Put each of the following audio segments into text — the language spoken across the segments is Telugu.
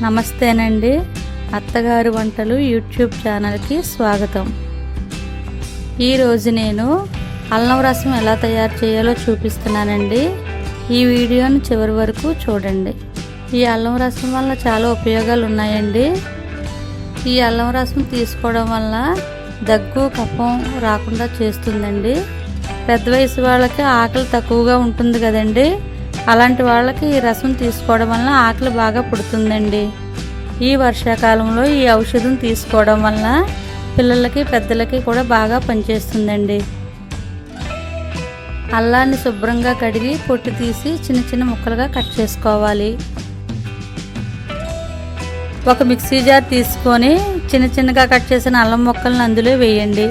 నమస్తేనండి. అత్తగారు వంటలు యూట్యూబ్ ఛానల్కి స్వాగతం. ఈరోజు నేను అల్లం రసం ఎలా తయారు చేయాలో చూపిస్తున్నానండి. ఈ వీడియోని చివరి వరకు చూడండి. ఈ అల్లం రసం వల్ల చాలా ఉపయోగాలు ఉన్నాయండి. ఈ అల్లం రసం తీసుకోవడం వల్ల దగ్గు కఫం రాకుండా చేస్తుందండి. పెద్ద వయసు వాళ్ళకి ఆకలి తక్కువగా ఉంటుంది కదండి. అలాంటి వాళ్ళకి ఈ రసం తీసుకోవడం వల్ల ఆకలి బాగా పుడుతుందండి. ఈ వర్షాకాలంలో ఈ ఔషధం తీసుకోవడం వల్ల పిల్లలకి పెద్దలకి కూడా బాగా పనిచేస్తుందండి. అల్లాన్ని శుభ్రంగా కడిగి పొట్టు తీసి చిన్న చిన్న ముక్కలుగా కట్ చేసుకోవాలి. ఒక మిక్సీ జార్ తీసుకొని చిన్న చిన్నగా కట్ చేసిన అల్లం ముక్కలను అందులో వేయండి.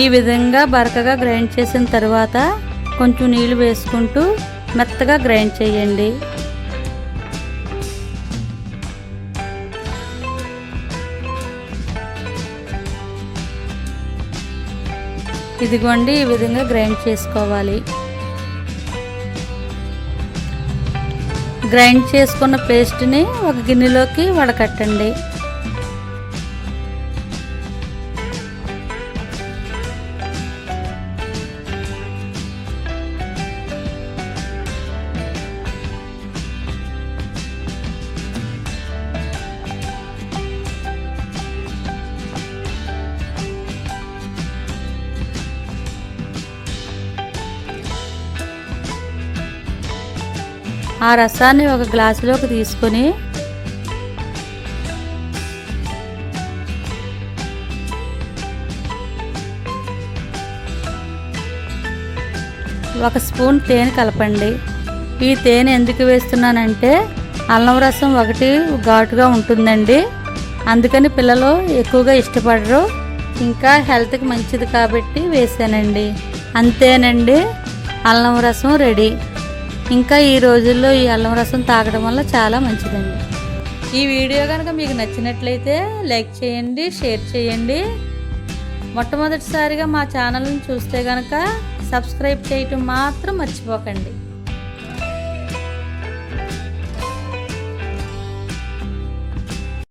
ఈ విధంగా బరకగా గ్రైండ్ చేసిన తర్వాత కొంచెం నీళ్లు వేసుకుంటూ మెత్తగా గ్రైండ్ చేయండి. ఇదిగోండి, ఈ విధంగా గ్రైండ్ చేసుకోవాలి. గ్రైండ్ చేసుకున్న పేస్ట్ని ఒక గిన్నెలోకి వడకట్టండి. ఆ రసాన్ని ఒక గ్లాసులోకి తీసుకొని ఒక స్పూన్ తేనె కలపండి. ఈ తేనె ఎందుకు వేస్తున్నానంటే అల్లం రసం ఒకటి ఘాటుగా ఉంటుందండి. అందుకని పిల్లలు ఎక్కువగా ఇష్టపడరు. ఇంకా హెల్త్కి మంచిది కాబట్టి వేసానండి. అంతేనండి, అల్లం రసం రెడీ. ఇంకా ఈ రోజుల్లో ఈ అల్లం రసం తాగడం వల్ల చాలా మంచిదండి. ఈ వీడియో కనుక మీకు నచ్చినట్లయితే లైక్ చేయండి, షేర్ చేయండి. మొట్టమొదటిసారిగా మా ఛానల్ని చూస్తే కనుక సబ్స్క్రైబ్ చేయటం మాత్రం మర్చిపోకండి.